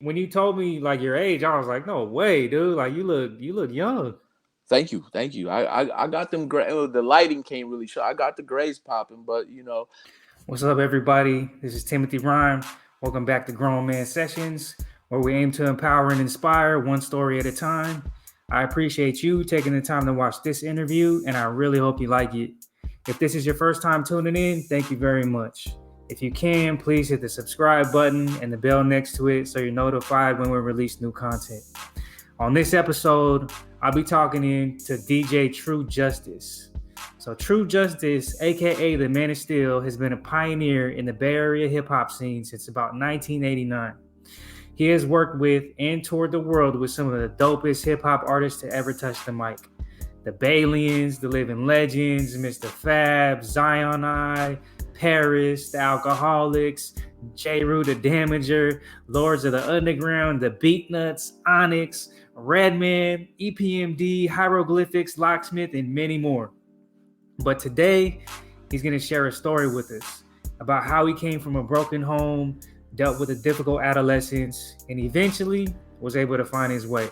When you told me like your age, I was like, no way, dude. Like you look young. Thank you, thank you. I got them gray. The lighting can't really show. I got the grays popping, but What's up, everybody? This is Timothy Rhyme. Welcome back to Grown Man Sessions, where we aim to empower and inspire one story at a time. I appreciate you taking the time to watch this interview, and I really hope you like it. If this is your first time tuning in, thank you very much. If you can, please hit the subscribe button and the bell next to it so you're notified when we release new content. On this episode, I'll be talking to DJ True Justice. So True Justice, aka the Man of Steel, has been a pioneer in the Bay Area hip hop scene since about 1989. He has worked with and toured the world with some of the dopest hip hop artists to ever touch the mic. The Bayliens, the Living Legends, Mistah F.A.B, Zion I, Paris, the Alkaholiks, Jeru The Damaja, Lords of the Underground, the Beatnuts, Onyx, Redman, EPMD, Hieroglyphics, Locksmith, and many more. But today, he's going to share a story with us about how he came from a broken home, dealt with a difficult adolescence, and eventually was able to find his way.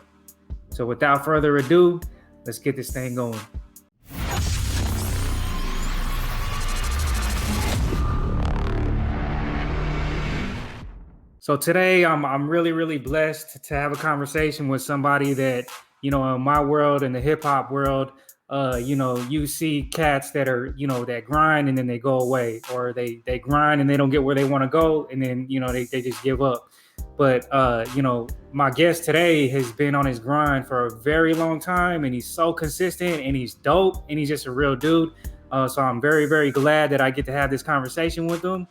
So without further ado, let's get this thing going. So today, I'm really blessed to have a conversation with somebody that, in my world, in the hip hop world, you see cats that are, that grind and then they go away, or they grind and they don't get where they want to go, and then, they just give up. But, my guest today has been on his grind for a very long time, and he's so consistent, and he's dope, and he's just a real dude. So I'm very glad that I get to have this conversation with him.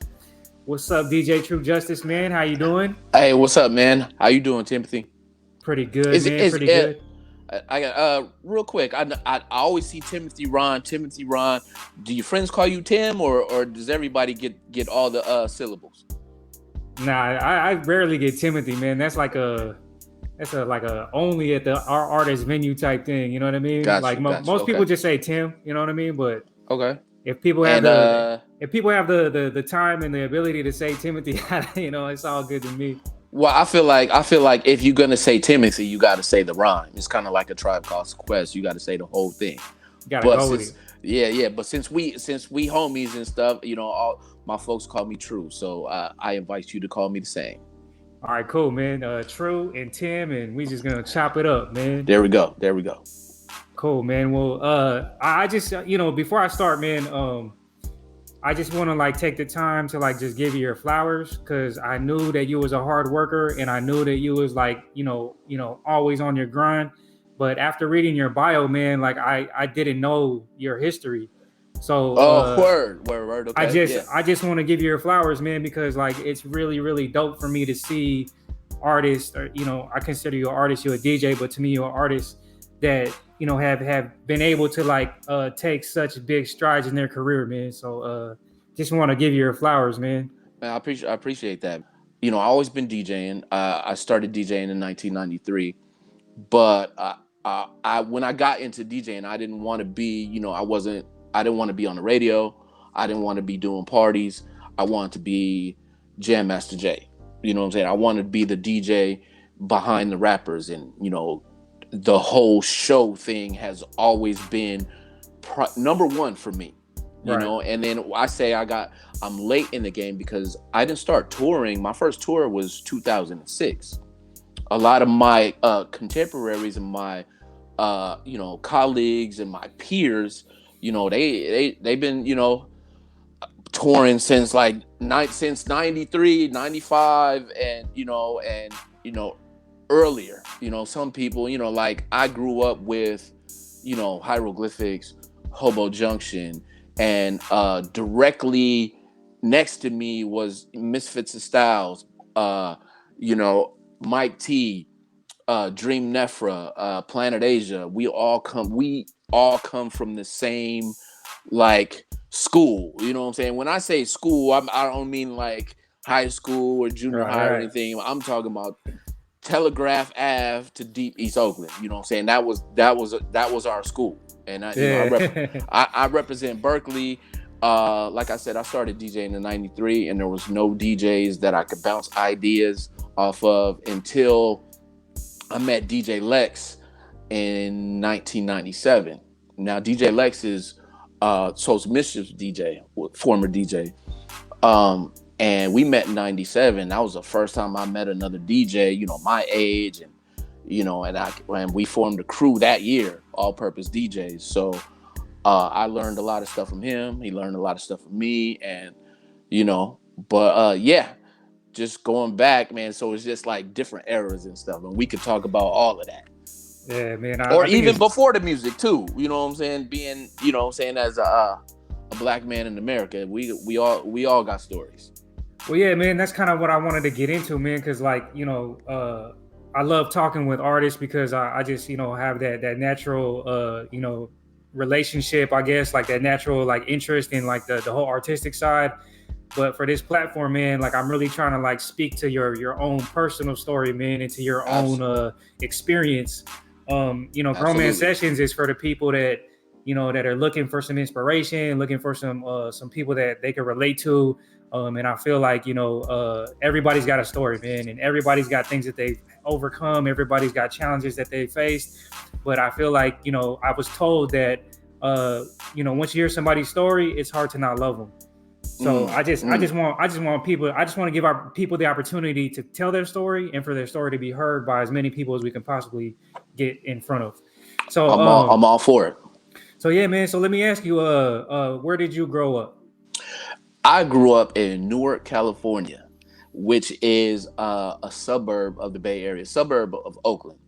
What's up, DJ True Justice, man? How you doing? hey, what's up, man? How you doing, Timothy? Pretty good, Is man. is Pretty good. I got real quick. I always see Timothy Ron. Timothy Ron. Do your friends call you Tim, or does everybody get all the syllables? Nah, I rarely get Timothy, man. That's like a only at the our artist venue type thing. You know what I mean? Got Like you, got you. most people Okay, just say Tim. You know what I mean? But okay. if people have And the time and the ability to say Timothy, it's all good to me. well, I feel like if you're gonna say Timothy, you got to say the rhyme. It's kind of like a Tribe Called Quest. You got to say the whole thing. You gotta But go with it. since yeah, but since we homies and stuff, all my folks call me True. So I invite you to call me the same. All right, cool, man. True and Tim, and we just gonna chop it up, man. There we go. There we go. Cool, man. Well, I just, before I start, man, I just want to like take the time to like just give you your flowers, because I knew that you was a hard worker, and I knew that you was like, always on your grind. But after reading your bio, man, like I didn't know your history, so Oh, word. I Okay, just yeah. I just want to give you your flowers, man, because like it's really dope for me to see artists, or I consider you an artist, you're a DJ, but to me you're an artist that have been able to like take such big strides in their career, man. So just want to give you your flowers, man. Man, I appreciate that. I always been DJing. I started DJing in 1993, but when I got into DJing, I didn't want to be, I didn't want to be on the radio. I didn't want to be doing parties. I wanted to be Jam Master Jay. You know what I'm saying? I wanted to be the DJ behind the rappers, and the whole show thing has always been number one for me. Right. And then I'm late in the game because I didn't start touring. My first tour was 2006. A lot of my contemporaries and my colleagues and my peers, they've been touring since since 93, 95, and earlier. Some people, like I grew up with Hieroglyphics, Hobo Junction, and directly next to me was Misfits of Styles, Mike T, Dream Nefra, Planet Asia. We all come from the same like school. You know what I'm saying? When I say school, I don't mean like high school or junior high or Right. anything. I'm talking about Telegraph Ave to Deep East Oakland. You know what I'm saying? That was our school. And Yeah. I represent Berkeley. Like I said, I started DJing in '93, and there was no DJs that I could bounce ideas off of until I met DJ Lex in 1997. Now DJ Lex is Soul's Mischief's DJ, former DJ. And we met in 97. That was the first time I met another DJ, my age, and and we formed a crew that year, all purpose DJs. So I learned a lot of stuff from him. He learned a lot of stuff from me, and yeah, just going back, man. So it's just like different eras and stuff, and we could talk about all of that. Yeah, man. Or I think even before the music too. You know what I'm saying? Being, as a black man in America, we all got stories. Well, yeah, man, that's kind of what I wanted to get into, man, because I love talking with artists because I just, have that natural, relationship, I guess, like that natural, like interest in like the whole artistic side. But for this platform, man, like I'm really trying to like speak to your own personal story, man, and to your own experience. Grown Man Sessions is for the people that, that are looking for some inspiration, looking for some people that they can relate to. And I feel like, everybody's got a story, man, and everybody's got things that they've overcome. Everybody's got challenges that they faced. But I feel like, I was told that, once you hear somebody's story, it's hard to not love them. So I just want to give our people the opportunity to tell their story and for their story to be heard by as many people as we can possibly get in front of. So I'm all for it. So yeah, man. So let me ask you, where did you grow up? I grew up in Newark, California, which is a suburb of the Bay Area, suburb of Oakland.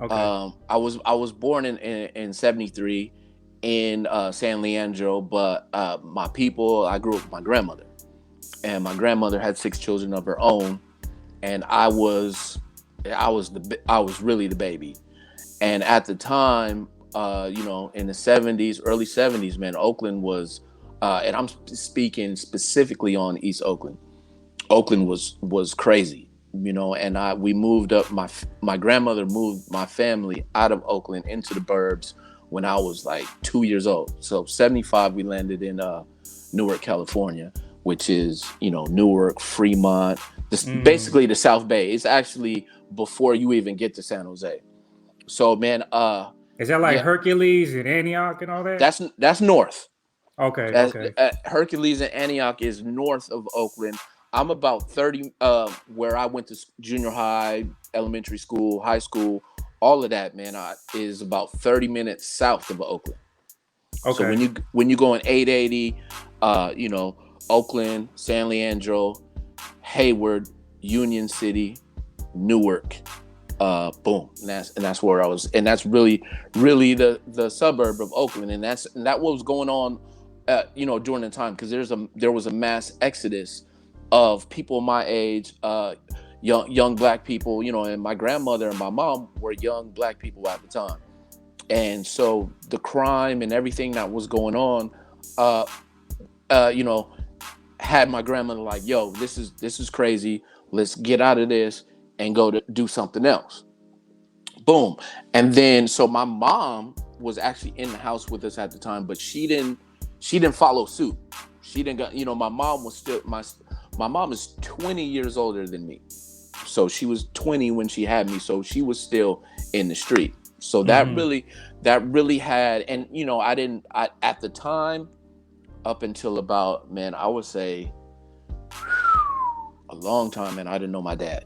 Okay. I was born in 73 in San Leandro, but I grew up with my grandmother, and my grandmother had 6 children of her own, and I was really the baby. And at the time, in the 70s, early 70s, man, Oakland was, and I'm speaking specifically on East Oakland. Oakland was crazy, and we moved up. My grandmother moved my family out of Oakland into the burbs when I was like 2 years old. So 75, we landed in Newark, California, which is, Newark, Fremont, basically the South Bay. It's actually before you even get to San Jose. So, man, is that like Hercules and Antioch and all that? That's north. Okay. Hercules and Antioch is north of Oakland. I'm about 30, where I went to junior high, elementary school, high school. All of that, man, is about 30 minutes south of Oakland. Okay. So when you go in 880, Oakland, San Leandro, Hayward, Union City, Newark, boom, and that's where I was, and that's really the suburb of Oakland, and that what was going on, during the time, because there was a mass exodus of people my age, young black people, and my grandmother and my mom were young black people at the time. And so the crime and everything that was going on, had my grandmother like, yo, this is crazy. Let's get out of this and go to do something else. Boom. And then, so my mom was actually in the house with us at the time, but she didn't follow suit. She didn't go, my mom was still, my mom is 20 years older than me. So she was 20 when she had me. So she was still in the street. So that really had, and I at the time, up until about, man, I would say a long time, and I didn't know my dad.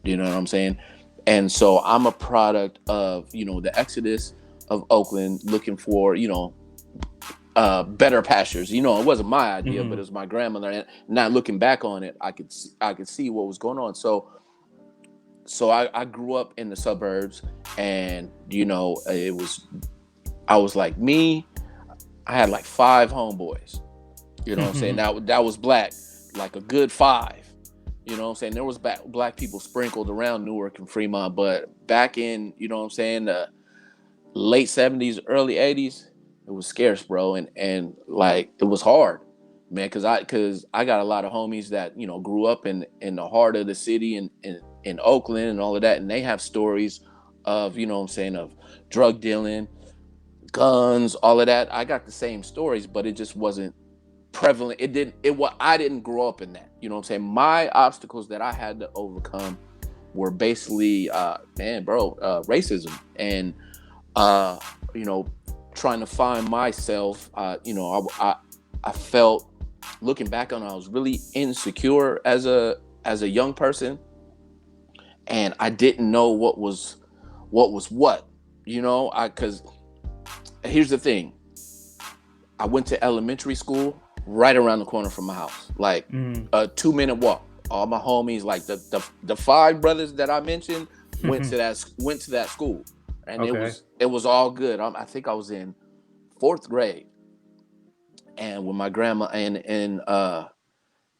You know what I'm saying? And so I'm a product of, the exodus of Oakland, looking for, better pastures. It wasn't my idea, but it was my grandmother. And not looking back on it, I could see what was going on. So I grew up in the suburbs, and I was like me. I had like 5 homeboys. You know what I'm saying? That was black, like a good 5. You know what I'm saying? There was black people sprinkled around Newark and Fremont, but back in, the late 70s, early 80s, it was scarce, bro, and like it was hard, man, because I got a lot of homies that grew up in the heart of the city in Oakland and all of that, and they have stories of of drug dealing, guns, all of that. I got the same stories, but it just wasn't prevalent. I didn't grow up in that. You know what I'm saying? My obstacles that I had to overcome were basically, racism and, uh, you know, trying to find myself. I felt, looking back on it, I was really insecure as a young person, and I didn't know what was what. Because here's the thing. I went to elementary school right around the corner from my house, like a 2-minute walk. All my homies, like the 5 brothers that I mentioned, went to that school, and it was all good. I think I was in 4th grade, and with my grandma, and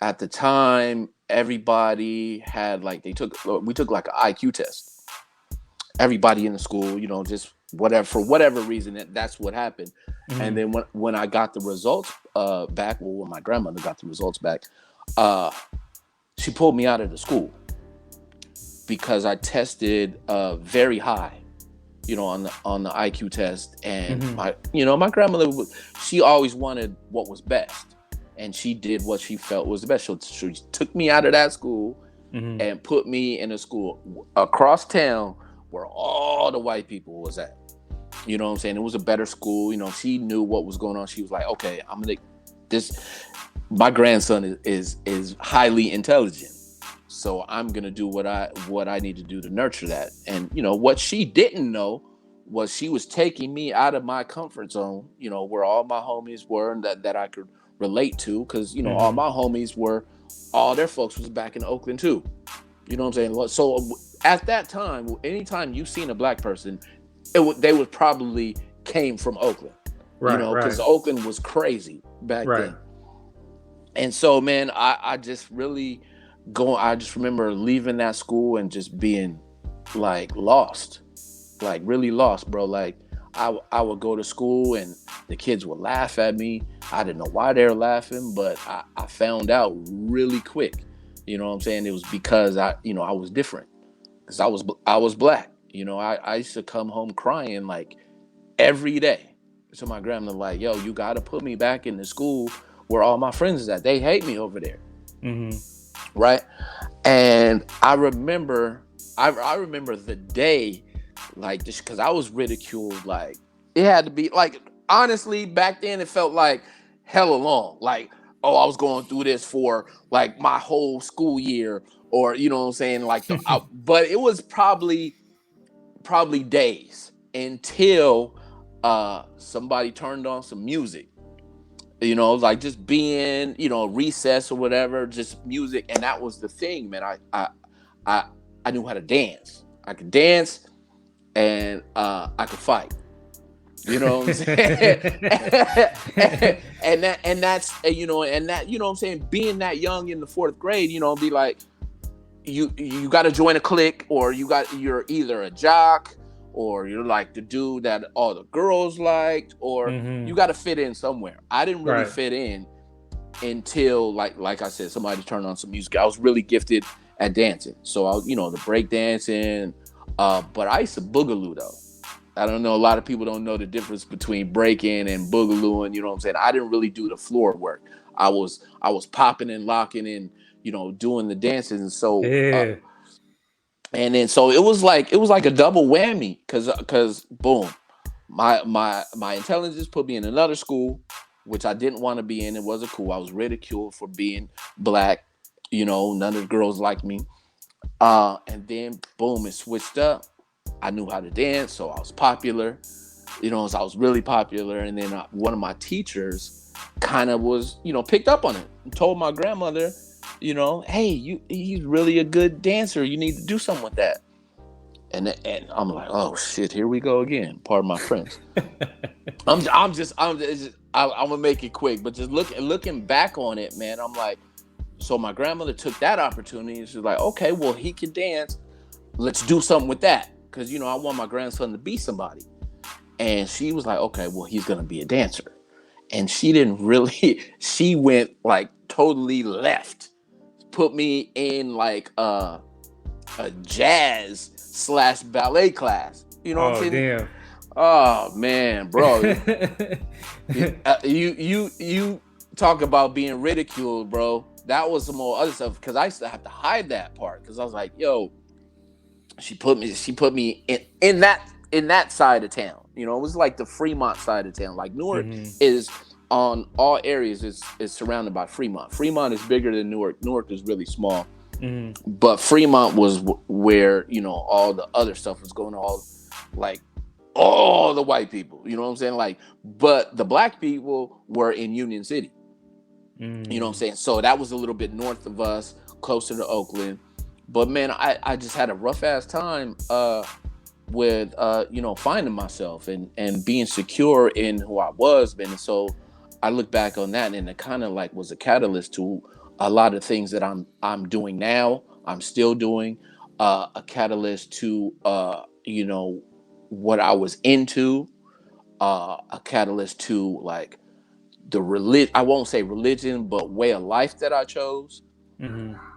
at the time everybody had, like, we took like an IQ test. Everybody in the school, just whatever, for whatever reason, that's what happened. And then when I got the results back, when my grandmother got the results back, she pulled me out of the school because I tested very high, on the IQ test. And my grandmother, she always wanted what was best, and she did what she felt was the best. She took me out of that school and put me in a school across town where all the white people was at. You know what I'm saying? It was a better school. She knew what was going on. She was like, okay, my grandson is highly intelligent, so I'm gonna do what I need to do to nurture that. And what she didn't know was she was taking me out of my comfort zone, where all my homies were, and that I could relate to, because all my homies all their folks was back in Oakland too. You know what I'm saying? So at that time, anytime you seen a black person, they would probably came from Oakland, because Oakland was crazy back then. And so, man, I just remember leaving that school and just being like lost, like really lost, bro. Like I would go to school and the kids would laugh at me. I didn't know why they were laughing, but I found out really quick. You know what I'm saying? It was because I was different, because I was black. I used to come home crying like every day. So my grandma like, yo, you got to put me back in the school where all my friends is at. They hate me over there. Right. And I remember the day, like, just because I was ridiculed. Like, it had to be, like, honestly, back then it felt like hella long. Like, oh, I was going through this for like my whole school year, or you know what I'm saying? Like, but it was probably days until somebody turned on some music. Like just being, recess or whatever, just music. And that was the thing, man. I knew how to dance. I could dance, and I could fight. You know what I'm saying? and that's you know what I'm saying, being that young in the 4th grade, be like, you got to join a clique, or you're either a jock, or you're like the dude that all the girls liked, or you got to fit in somewhere. I didn't really fit in until, like I said, somebody turned on some music. I was really gifted at dancing, so I, the break dancing, but I used to boogaloo though. I don't know, a lot of people don't know the difference between breaking and boogalooing. You know what I'm saying? I didn't really do the floor work. I was popping and locking and doing the dances. And so and then so it was like a double whammy, because boom, my intelligence put me in another school, which I didn't want to be in. It wasn't cool. I was ridiculed for being black. None of the girls liked me. And then boom, it switched up. I knew how to dance, so I was popular. So I was really popular. And then one of my teachers kind of was, picked up on it and told my grandmother, hey, he's really a good dancer. You need to do something with that. And I'm like, oh shit, here we go again. Pardon my French. I'm gonna make it quick, but just looking back on it, man, I'm like, so my grandmother took that opportunity, and she's like, okay, well, he can dance. Let's do something with that. Because, I want my grandson to be somebody. And she was like, okay, well, he's going to be a dancer. And she didn't really, she went like totally left. Put me in like a jazz / ballet class. You know what I'm saying? Damn. Oh, man, bro. You talk about being ridiculed, bro. That was some more other stuff because I used to have to hide that part because I was like, yo, she put me in that side of town. You know, it was like the Fremont side of town. Like Newark is on all areas is surrounded by Fremont. Fremont is bigger than Newark. Newark is really small. But Fremont was where, you know, all the other stuff was going on, like all the white people, you know what I'm saying? Like, but the black people were in Union City. You know what I'm saying? So that was a little bit north of us, closer to Oakland. But man, I just had a rough ass time with you know, finding myself and being secure in who I was, man. And so I look back on that and it kind of like was a catalyst to a lot of things that I'm doing now, I'm still doing, a catalyst to you know, what I was into, a catalyst to like the I won't say religion, but way of life that I chose.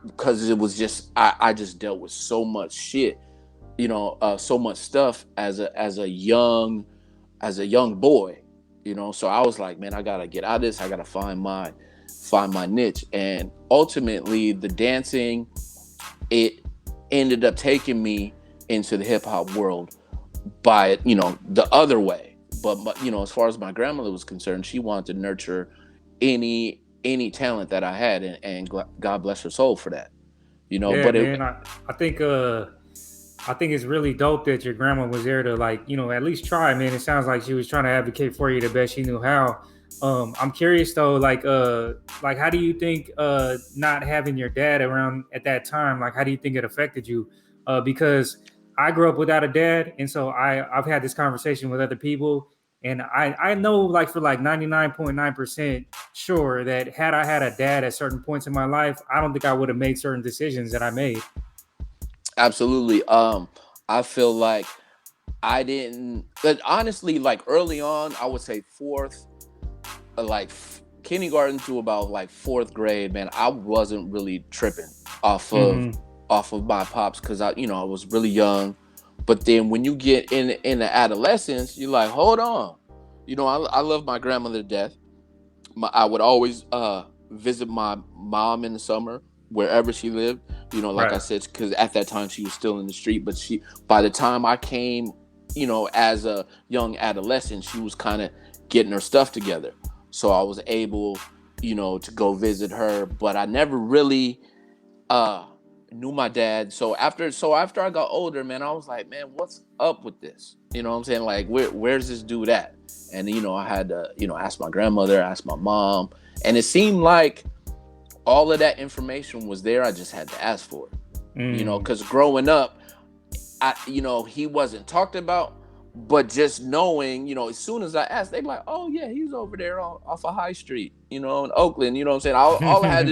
Because it was just I just dealt with so much shit, you know, so much stuff as a young boy, you know. So I was like, man, I gotta get out of this. I gotta find my niche. And ultimately, the dancing, it ended up taking me into the hip hop world by, you know, the other way. But you know, as far as my grandmother was concerned, she wanted to nurture any talent that I had, and God bless her soul for that, you know. Yeah, But man. I think it's really dope that your grandma was there to, like, you know, at least try, man. It sounds like she was trying to advocate for you the best she knew how. I'm curious though, like how do you think not having your dad around at that time, like how do you think it affected you? Because I grew up without a dad, and so I've had this conversation with other people, and I know, like, for like 99.9% sure that had I had a dad at certain points in my life, I don't think I would have made certain decisions that I made. absolutely, I feel like I didn't, but honestly, like early on, I would say fourth, like kindergarten to about like fourth grade, man, I wasn't really tripping off of my pops because I, you know, I was really young. But then when you get in the adolescence, you're like, hold on, you know, I love my grandmother to death. I would always visit my mom in the summer wherever she lived. You know, like I Right. said, because at that time she was still in the street. But by the time I came, you know, as a young adolescent, she was kind of getting her stuff together. So I was able, you know, to go visit her. But I never really uh knew my dad. So after I got older, man, I was like, man, what's up with this? You know what I'm saying? Like, where's this dude at? And you know, I had to, you know, ask my grandmother, ask my mom, and it seemed like all of that information was there. I just had to ask for it. You know, because growing up, you know, he wasn't talked about, but just knowing, you know, as soon as I asked, they'd be like, oh yeah, he's over there off of High Street, you know, in Oakland. You know what I'm saying? All I had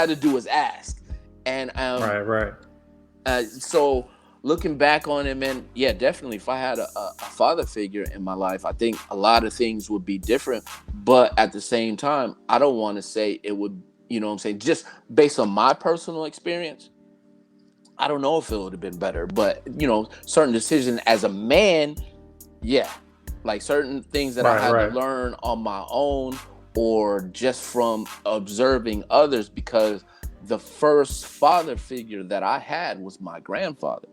to do was ask. And Right. so looking back on it, man, yeah, definitely. If I had a father figure in my life, I think a lot of things would be different. But at the same time, I don't want to say it would, you know what I'm saying, just based on my personal experience, I don't know if it would have been better. But, you know, certain decisions as a man, yeah, like certain things that I had to Right. learn on my own or just from observing others, because the first father figure that I had was my grandfather.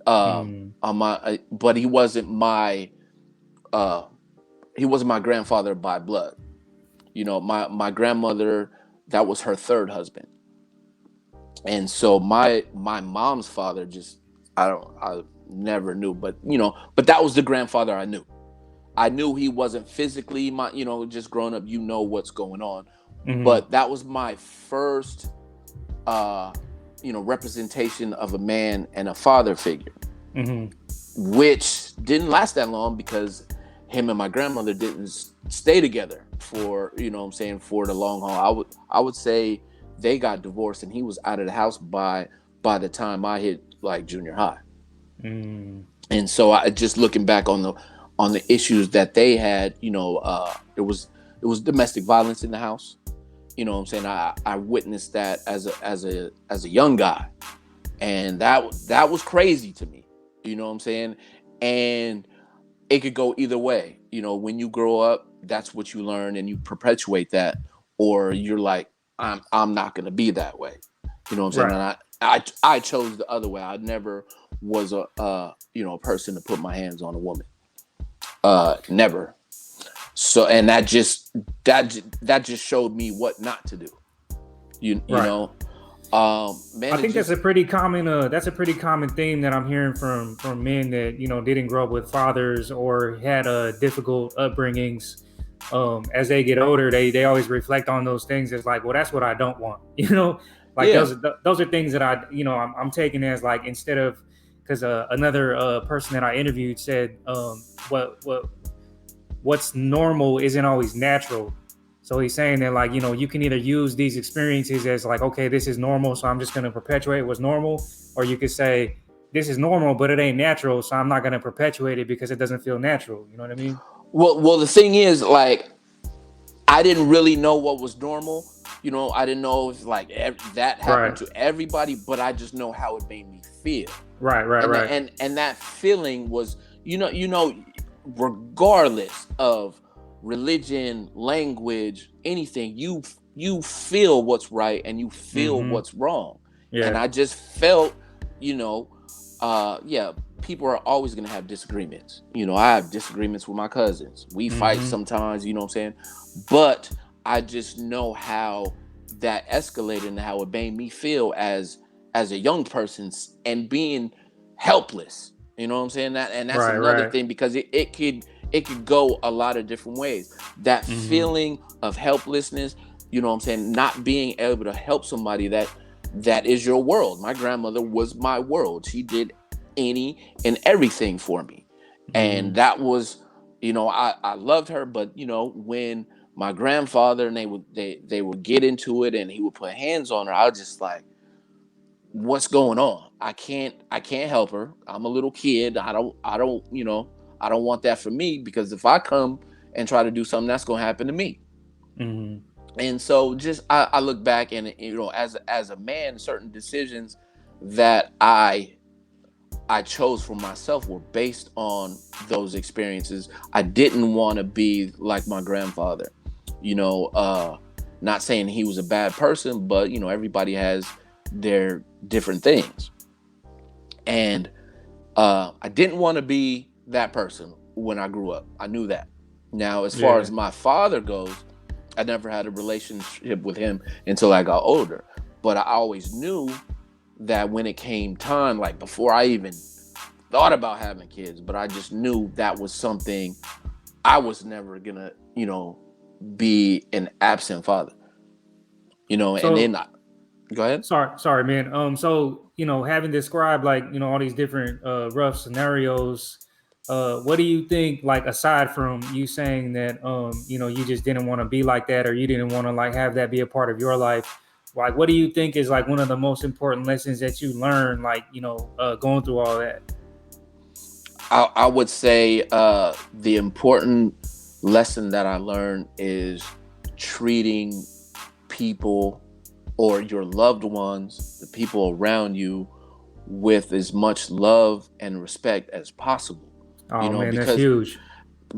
On my, but uh, he wasn't my grandfather by blood. You know, my grandmother, that was her third husband. And so my mom's father, just I never knew, but you know, but that was the grandfather I knew. I knew he wasn't physically my, you know, just growing up, you know what's going on. But that was my first you know, representation of a man and a father figure, which didn't last that long because him and my grandmother didn't stay together for, you know what I'm saying, for the long haul. I would say they got divorced and he was out of the house by the time I hit like junior high. And so I just looking back on the issues that they had, you know, it was domestic violence in the house. You know what I'm saying? I witnessed that as a young guy, and that was crazy to me. You know what I'm saying? And it could go either way. You know, when you grow up that's what you learn and you perpetuate that, or you're like, I'm not gonna be that way. You know what I'm saying? Right. And I chose the other way. I never was a person to put my hands on a woman. Never. So, and that just showed me what not to do. You Right. know, man, I it think just that's a pretty common theme that I'm hearing from men that didn't grow up with fathers or had difficult upbringings. As they get older, they always reflect on those things as like, well, that's what I don't want. Like yeah. those are things that I'm taking as like, instead of, because another person that I interviewed said, what's normal isn't always natural. So he's saying that, like, you can either use these experiences as like, okay, this is normal, so I'm just going to perpetuate what's normal, or you could say this is normal, but it ain't natural, so I'm not going to perpetuate it because it doesn't feel natural. You know what I mean? Well, the thing is, like, I didn't really know what was normal. I didn't know if like that happened Right, to everybody, but I just know how it made me feel. right, right, and right. that feeling was, regardless of religion, language, anything, you feel what's right and you feel Mm-hmm. what's wrong. And Yeah. I just felt, you know yeah, people are always going to have disagreements. I have disagreements with my cousins. We fight Mm-hmm. sometimes, you know what I'm saying? But I just know how that escalated and how it made me feel as a young person, and being helpless. You know what I'm saying? That's Right, another right. thing, because it could go a lot of different ways. That Mm-hmm. feeling of helplessness, you know what I'm saying, not being able to help somebody that is your world. My grandmother was my world. She did any and everything for me. And Mm-hmm. that was, I loved her, but when my grandfather and they would get into it and he would put hands on her, I was just like, what's going on? I can't help her. I'm a little kid. I don't want that for me, because if I come and try to do something, that's going to happen to me. Mm-hmm. And so just I look back, and as a man, certain decisions that I chose for myself were based on those experiences. I didn't want to be like my grandfather. You know, not saying he was a bad person, but everybody has their different things. And I didn't want to be that person when I grew up. I knew that. Now, as far Yeah. as my father goes, I never had a relationship with him until I got older. But I always knew that when it came time, like before I even thought about having kids, but I just knew that was something I was never gonna, be an absent father. And then So go ahead. sorry, man. So having described, like, all these different rough scenarios, what do you think, like, aside from you saying that you just didn't want to be like that, or you didn't want to, like, have that be a part of your life? Like, what do you think is, like, one of the most important lessons that you learned, like, going through all that? I would say the important lesson that I learned is treating people, or your loved ones, the people around you, with as much love and respect as possible. Oh man, that's Because huge.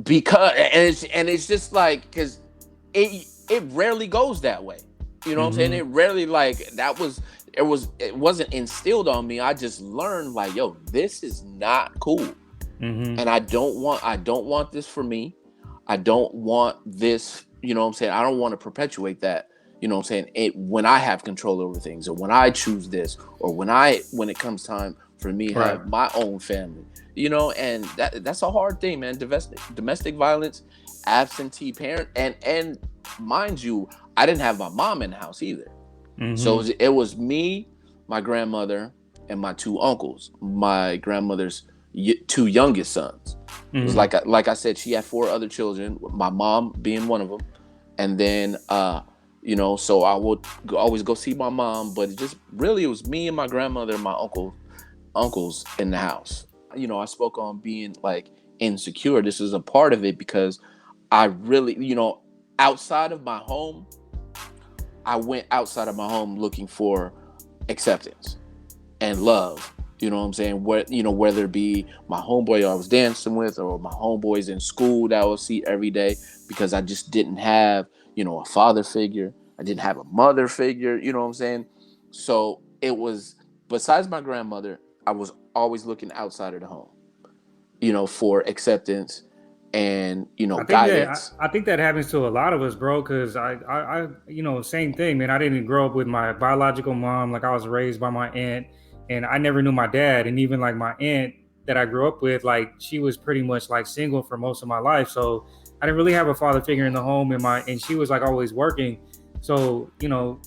it's just like, because it rarely goes that way. You know what I'm saying? Mm-hmm. It rarely, like, it wasn't instilled on me. I just learned, like, yo, this is not cool. Mm-hmm. And I don't want this for me. I don't want this, what I'm saying? I don't want to perpetuate that, what I'm saying? When I have control over things, or when I choose this, or when it comes time for me to Right. have my own family, and that's a hard thing, man. Domestic violence, absentee parent, and mind you, I didn't have my mom in the house either. So Mm-hmm. it was me, my grandmother, and my two uncles. My grandmother's two youngest sons. It was Mm-hmm. like I said, she had four other children, my mom being one of them. And then so I would always go see my mom, but it was me and my grandmother and my uncles in the house. I spoke on being, like, insecure. This is a part of it, because I really, outside of my home, I went outside of my home looking for acceptance and love You know what I'm saying? Whether it be my homeboy I was dancing with or my homeboys in school that I would see every day, because I just didn't have, a father figure. I didn't have a mother figure, you know what I'm saying? So it was, besides my grandmother, I was always looking outside of the home, for acceptance and, I think that guidance. I think that happens to a lot of us, bro. Because same thing, man. I didn't grow up with my biological mom. Like I was raised by my aunt, and I never knew my dad. And even like my aunt that I grew up with, like she was pretty much like single for most of my life. So I didn't really have a father figure in the home. And she was like always working. So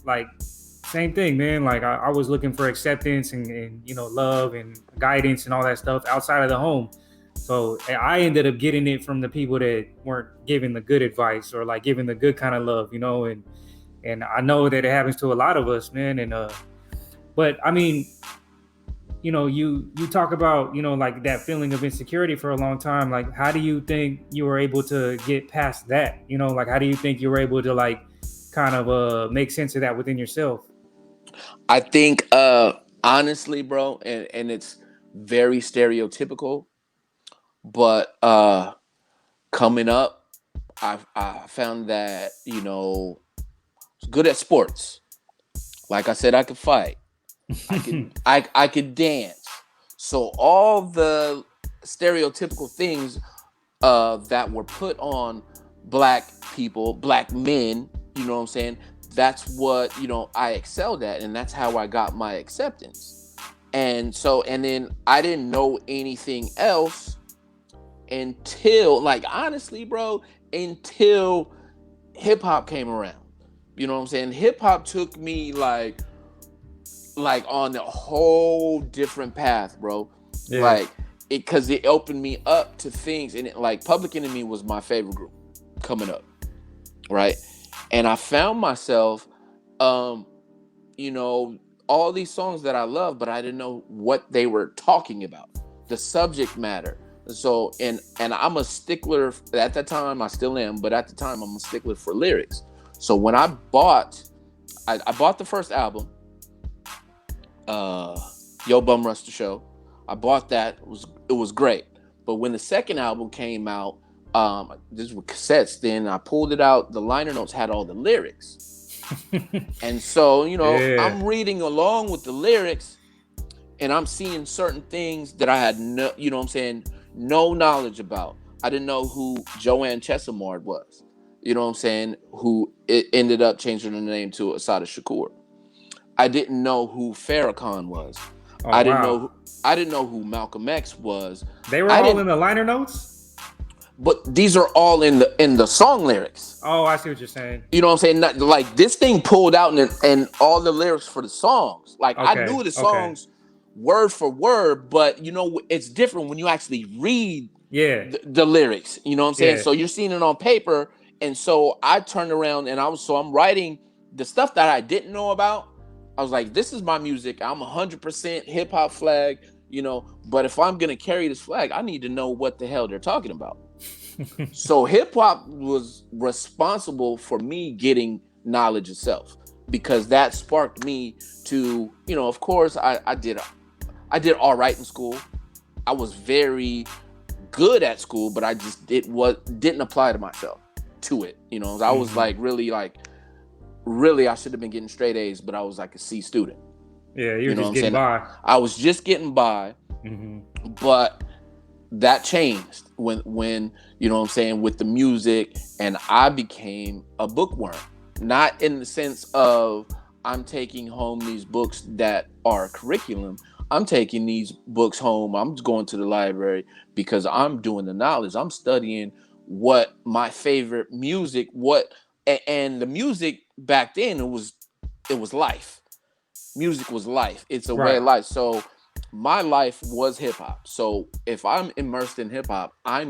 like same thing, man. Like I was looking for acceptance and love and guidance and all that stuff outside of the home. So I ended up getting it from the people that weren't giving the good advice or like giving the good kind of love, and I know that it happens to a lot of us, man. But I mean, you talk about like that feeling of insecurity for a long time. Like, how do you think you were able to get past that? Like how do you think you were able to like kind of make sense of that within yourself? I think, honestly, bro, and it's very stereotypical, but coming up, I found that, I was good at sports. Like I said, I could fight. I could I could dance. So all the stereotypical things that were put on black people, black men, you know what I'm saying? That's what, I excelled at, and that's how I got my acceptance. And then I didn't know anything else until, like, honestly, bro, until hip hop came around. You know what I'm saying? Hip hop took me like on a whole different path, bro. Yeah. Like because it opened me up to things, and like Public Enemy was my favorite group coming up, right? And I found myself, um, all these songs that I love, but I didn't know what they were talking about, the subject matter. So and I'm a stickler at that time. I still am, but at the time I'm a stickler for lyrics. So when I bought the first album, Yo Bum Rush the Show. I bought that. It was great. But when the second album came out, this was cassettes. Then I pulled it out. The liner notes had all the lyrics, and so Yeah. I'm reading along with the lyrics, and I'm seeing certain things that I had no, what I'm saying, no knowledge about. I didn't know who Joanne Chesimard was. You know what I'm saying? Who it ended up changing her name to Asada Shakur. I didn't know who Farrakhan was. Oh I didn't wow. know. I didn't know who Malcolm X was. They were I all didn't. in the liner notes. But these are all in the song lyrics. Oh, I see what you're saying. You know what I'm saying? Not, like this thing pulled out and all the lyrics for the songs. Like I Okay. knew the Okay. songs word for word, but it's different when you actually read Yeah. the lyrics. You know what I'm saying? Yeah. So you're seeing it on paper, and so I turned around and I'm writing the stuff that I didn't know about. I was like, this is my music. I'm 100% hip hop flag. But if I'm gonna carry this flag, I need to know what the hell they're talking about. So hip hop was responsible for me getting knowledge itself, because that sparked me to, of course, I did all right in school. I was very good at school, but I just didn't apply to myself to it. I was really I should have been getting straight A's, but I was like a C student. Yeah, you You were know what just I'm getting saying? by. I was just getting by, but that changed when what I'm saying, with the music, and I became a bookworm. Not in the sense of I'm taking home these books that are curriculum. I'm taking these books home. I'm going to the library because I'm doing the knowledge. I'm studying what my favorite music, and the music back then, it was life. Music was life. It's a way Right. of life. So my life was hip hop. So if I'm immersed in hip hop, I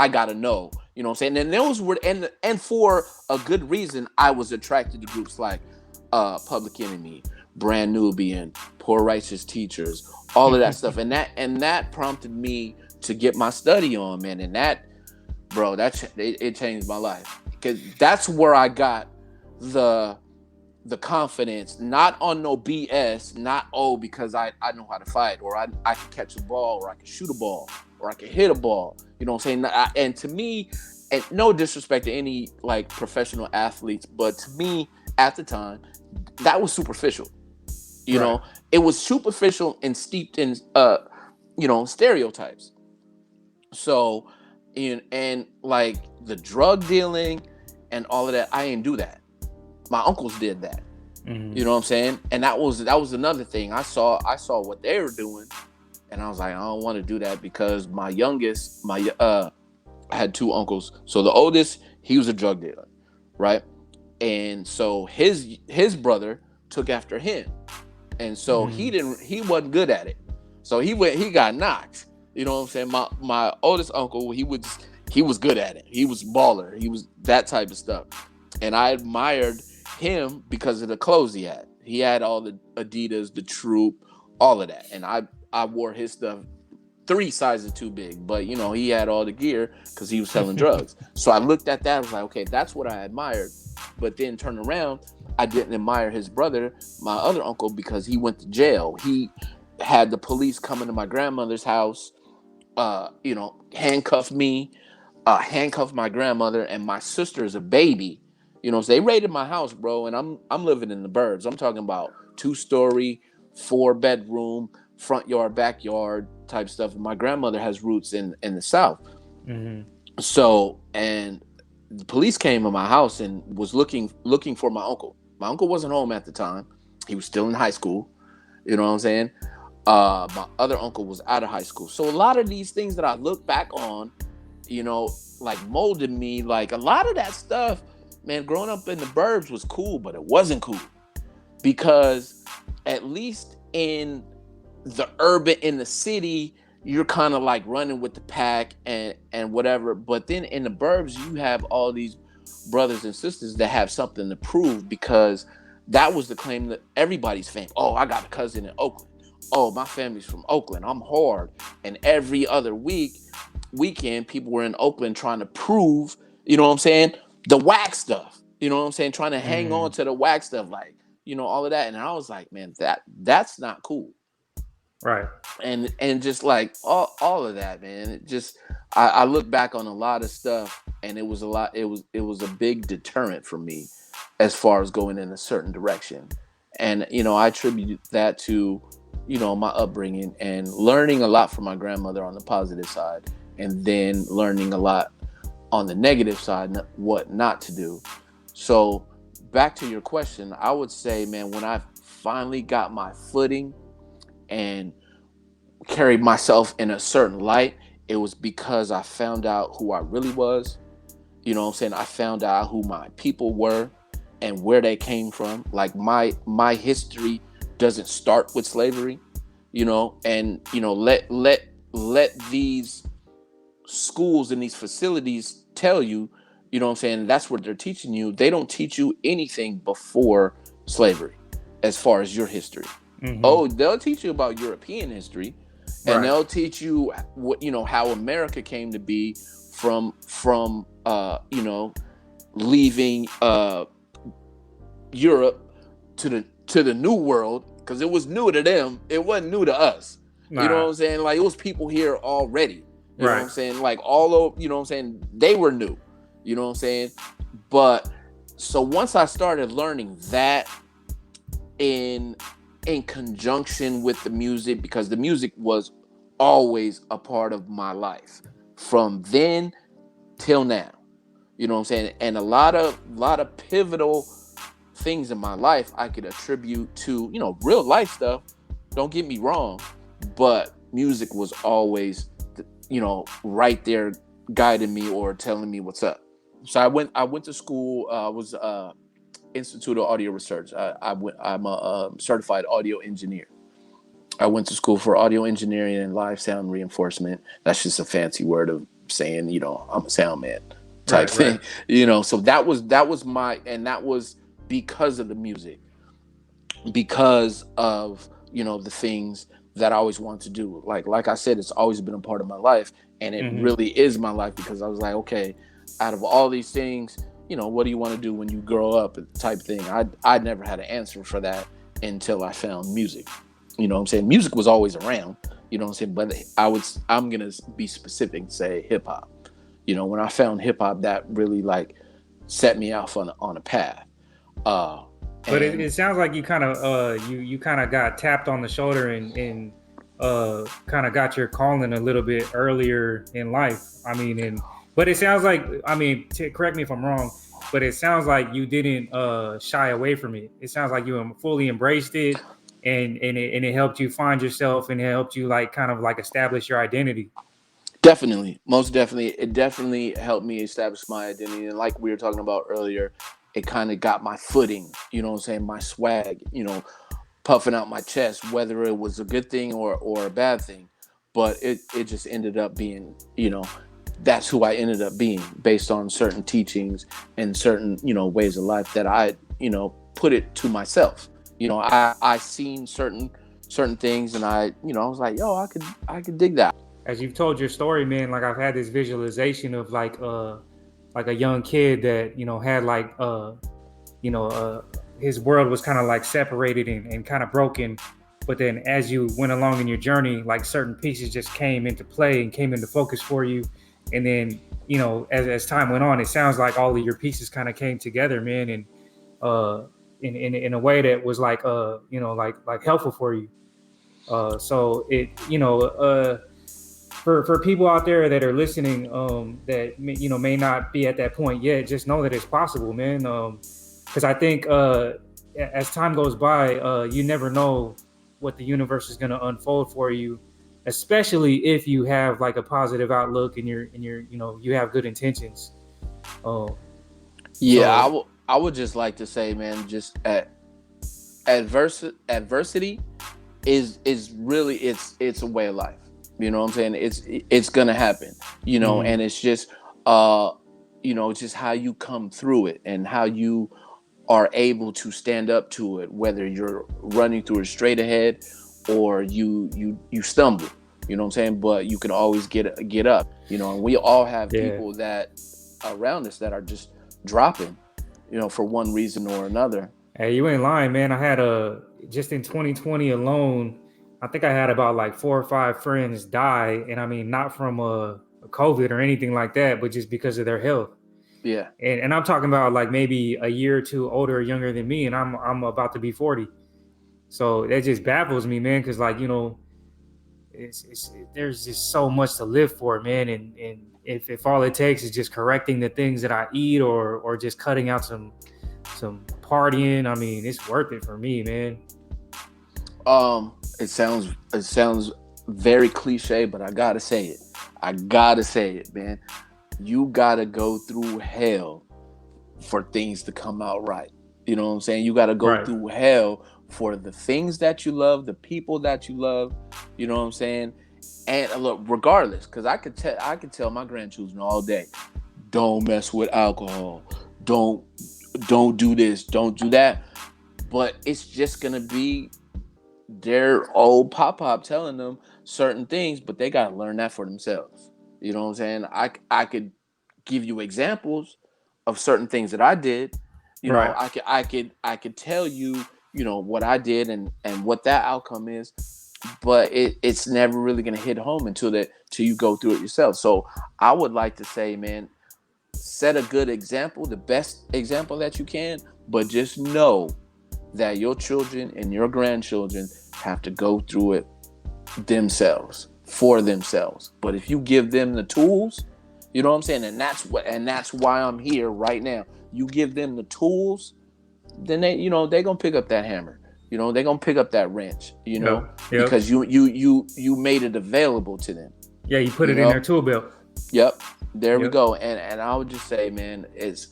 gotta know. You know what I'm saying? And those were and for a good reason, I was attracted to groups like Public Enemy, Brand Nubian, Poor Righteous Teachers, all of that stuff. And that prompted me to get my study on, man. And that, bro, it changed my life. Because that's where I got the the confidence, not on no BS, not because I know how to fight, or I can catch a ball, or I can shoot a ball, or I can hit a ball. You know what I'm saying? And to me, and no disrespect to any like professional athletes, but to me at the time, that was superficial. You Right. know, it was superficial and steeped in stereotypes. So, and like the drug dealing and all of that, I didn't do that. My uncles did that. Mm-hmm. You know what I'm saying? And that was another thing. I saw what they were doing, and I was like, I don't want to do that, because my youngest, I had two uncles. So the oldest, he was a drug dealer, right? And so his brother took after him, and so he wasn't good at it. So he got knocked. You know what I'm saying? My oldest uncle, he was good at it. He was baller. He was that type of stuff, and I admired him because of the clothes he had. He had all the Adidas, the Troop, all of that, and I wore his stuff 3 sizes too big, but he had all the gear because he was selling drugs. So I looked at that, I was like, okay, that's what I admired. But then turn around, I didn't admire his brother, my other uncle, because he went to jail. He had the police come into my grandmother's house, handcuff me, handcuff my grandmother, and my sister is a baby. So they raided my house, bro, and I'm living in the burbs. I'm talking about 2-story, 4-bedroom, front yard, backyard type stuff. And my grandmother has roots in the South. Mm-hmm. So, and the police came to my house and was looking for my uncle. My uncle wasn't home at the time. He was still in high school. You know what I'm saying? My other uncle was out of high school. So a lot of these things that I look back on, like molded me. Like a lot of that stuff, man, growing up in the burbs was cool, but it wasn't cool, because at least in the city, you're kind of like running with the pack and whatever. But then in the burbs, you have all these brothers and sisters that have something to prove, because that was the claim that everybody's fame. Oh, I got a cousin in Oakland. Oh, my family's from Oakland. I'm hard. And every other weekend, people were in Oakland trying to prove, you know what I'm saying, the whack stuff. You know what I'm saying? Trying to hang on to the whack stuff, like, all of that. And I was like, man, that's not cool. Right. And just like all of that, man. It just I look back on a lot of stuff, and it was a big deterrent for me as far as going in a certain direction. And I attribute that to my upbringing and learning a lot from my grandmother on the positive side, and then learning a lot on the negative side, what not to do. So back to your question, I would say, man, when I finally got my footing and carried myself in a certain light, it was because I found out who I really was. You know what I'm saying? I found out who my people were and where they came from. Like my history doesn't start with slavery, and let these schools and these facilities tell you, you know what I'm saying, that's what they're teaching you. They don't teach you anything before slavery as far as your history. Mm-hmm. Oh, they'll teach you about European history, and Right. they'll teach you what how America came to be from leaving Europe to the new world, because it was new to them. It wasn't new to us. Nah. You know what I'm saying? Like, it was people here already. You know Right. what I'm saying? Like, all over, you know what I'm saying? They were new. You know what I'm saying? But so once I started learning that in conjunction with the music, because the music was always a part of my life from then till now. You know what I'm saying? And a lot of pivotal things in my life I could attribute to, real life stuff. Don't get me wrong, but music was always, right there guiding me or telling me what's up. So I went to school. I was Institute of Audio Research. I'm a certified audio engineer. I went to school for audio engineering and live sound reinforcement. That's just a fancy word of saying, I'm a sound man type thing. Right. So that was my, and that was because of the music, because of, the things that I always wanted to do. Like I said, it's always been a part of my life, and it really is my life, because I was like, okay, out of all these things, what do you want to do when you grow up type thing. I never had an answer for that until I found music. You know what I'm saying? Music was always around, you know what I'm saying? But I'm going to be specific and say hip hop. When I found hip hop, that really like set me off on a path. But And it sounds like you kind of you kind of got tapped on the shoulder and kind of got your calling a little bit earlier in life. I mean, but it sounds like, I mean, correct me if I'm wrong, but it sounds like you didn't shy away from it. It sounds like you fully embraced it, and it helped you find yourself, and it helped you like kind of like establish your identity. definitely, most definitely, it definitely helped me establish my identity. And like we were talking about earlier, it kind of got my footing, you know what I'm saying? My swag, puffing out my chest, whether it was a good thing or a bad thing. But it just ended up being, that's who I ended up being based on certain teachings and certain, ways of life that I, put it to myself. I seen certain things, and I was like, yo, I could dig that. As you've told your story, man, like I've had this visualization of like a young kid that had like you know his world was kind of like separated and kind of broken, but then as you went along in your journey, like certain pieces just came into play and came into focus for you, and then as time went on, it sounds like all of your pieces kind of came together, man, and uh in a way that was like like helpful for you. So it for people out there that are listening, that may not be at that point yet, just know that it's possible, man. Because I think as time goes by, you never know what the universe is going to unfold for you, especially if you have like a positive outlook and you're you have good intentions. Um, Yeah, so I would just like to say, man, just adversity is really it's a way of life. You know what I'm saying? It's gonna happen. mm, And it's just uh just how you come through it and how you are able to stand up to it, whether you're running through it straight ahead or you stumble. You know what I'm saying? But you can always get up. And we all have yeah. people that around us that are just dropping, for one reason or another. Hey, you ain't lying, man. I had just in 2020 alone, I think I had about like 4 or 5 friends die, and I mean not from a COVID or anything like that, but just because of their health. Yeah. And I'm talking about like maybe a year or two older or younger than me, and I'm about to be 40. So that just baffles me, man, because like there's just so much to live for, man, and if all it takes is just correcting the things that I eat or just cutting out some partying, I mean, it's worth it for me, man. It sounds very cliche, but I gotta say it. I gotta say it, man. You gotta go through hell for things to come out right. You know what I'm saying? You gotta go Right. through hell for the things that you love, the people that you love. You know what I'm saying? And look, regardless, because I could tell my grandchildren all day, don't mess with alcohol, don't don't do this, don't do that. But it's just gonna be their old pop telling them certain things, but they gotta learn that for themselves. You know what I'm saying? I could give you examples of certain things that I did. Right. I could tell you, what I did and what that outcome is, but it's never really gonna hit home till you go through it yourself. So I would like to say, man, set a good example, the best example that you can, but just know that your children and your grandchildren have to go through it themselves for themselves. But if you give them the tools, you know what I'm saying, and that's why I'm here right now. You give them the tools, then they gonna pick up that hammer. They're gonna pick up that wrench. Yep. Yep. Because you made it available to them. Yeah, you put You it in their know. tool belt. Yep. There we Yep. go. And I would just say, man, it's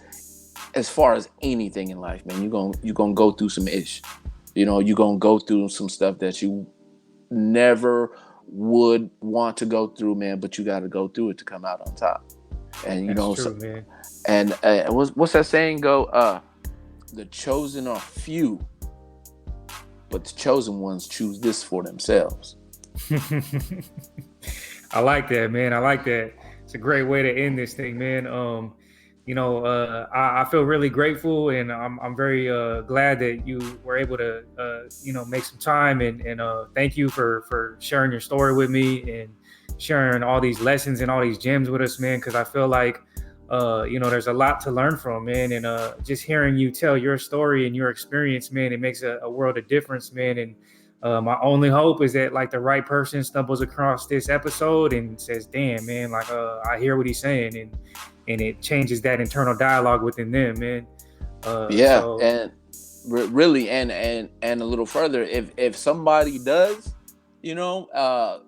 as far as anything in life, man, you're gonna go through some ish. You're gonna go through some stuff that you never would want to go through, man, but you got to go through it to come out on top. And That's true, man. and what's that saying go? The chosen are few, but the chosen ones choose this for themselves. I like that, man. I like that. It's a great way to end this thing, man. I feel really grateful, and I'm very glad that you were able to make some time, and thank you for sharing your story with me and sharing all these lessons and all these gems with us, man. Because I feel like there's a lot to learn from, man, and just hearing you tell your story and your experience, man, it makes a world of difference, man. And my only hope is that like the right person stumbles across this episode and says, "Damn, man, like I hear what he's saying," and it changes that internal dialogue within them, man. Yeah, So and really, and a little further, if somebody does,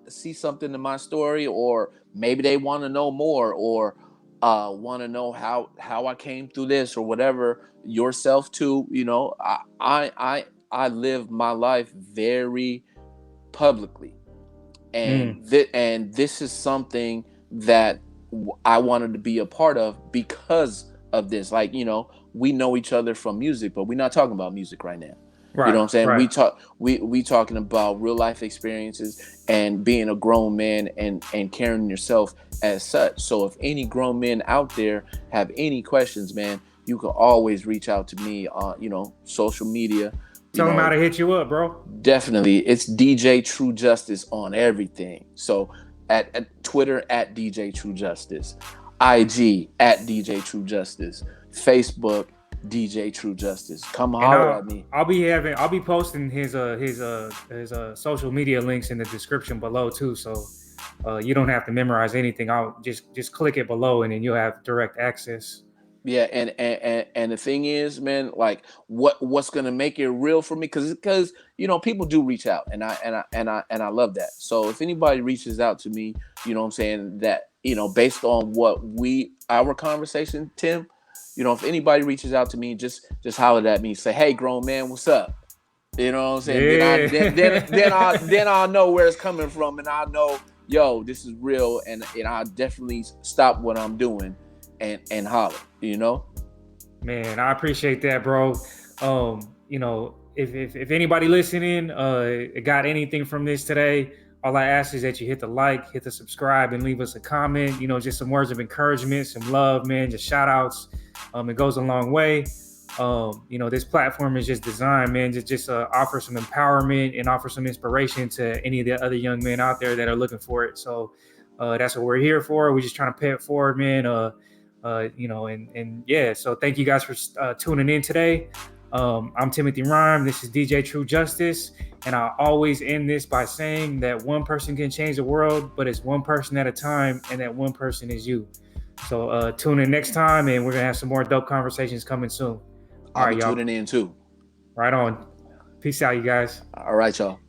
see something in my story, or maybe they want to know more, or want to know how I came through this, or whatever, yourself too. I live my life very publicly, mm, and this is something that I wanted to be a part of because of this. Like, we know each other from music, but we're not talking about music right now. You know right, what I'm saying? right. We talking about real life experiences and being a grown man, and carrying yourself as such. So if any grown men out there have any questions, man, you can always reach out to me on, social media. You Tell them how know, to hit you up, bro. Definitely, it's DJ True Justice on everything. So at Twitter at DJ True Justice, IG at DJ True Justice, Facebook DJ True Justice. Come And holler at me. I'll be posting his social media links in the description below too. So you don't have to memorize anything. I'll just click it below, and then you'll have direct access. Yeah, and the thing is, man, like what's gonna make it real for me, because people do reach out, and I love that. So if anybody reaches out to me, what I'm saying, that based on our conversation, Tim, if anybody reaches out to me, just holler at me, say, hey, grown man, what's up? You know what I'm saying? Then I then then then I Yeah. then I'll know where it's coming from, and I know, yo, this is real, and I definitely stop what I'm doing and holler. Man, I appreciate that, bro. If anybody listening got anything from this today, all I ask is that you hit the like, hit the subscribe, and leave us a comment. Just some words of encouragement, some love, man, just shout outs. It goes a long way. This platform is just designed, man, to just offer some empowerment and offer some inspiration to any of the other young men out there that are looking for it. So that's what we're here for. We're just trying to pay it forward, man. And yeah, so thank you guys for tuning in today. I'm Timothy Rhyme. This is DJ True Justice. And I always end this by saying that one person can change the world, but it's one person at a time, and that one person is you. So tune in next time, and we're going to have some more dope conversations coming soon. All I'll right, be y'all. tuning in too. Right on. Peace out, you guys. All right, y'all.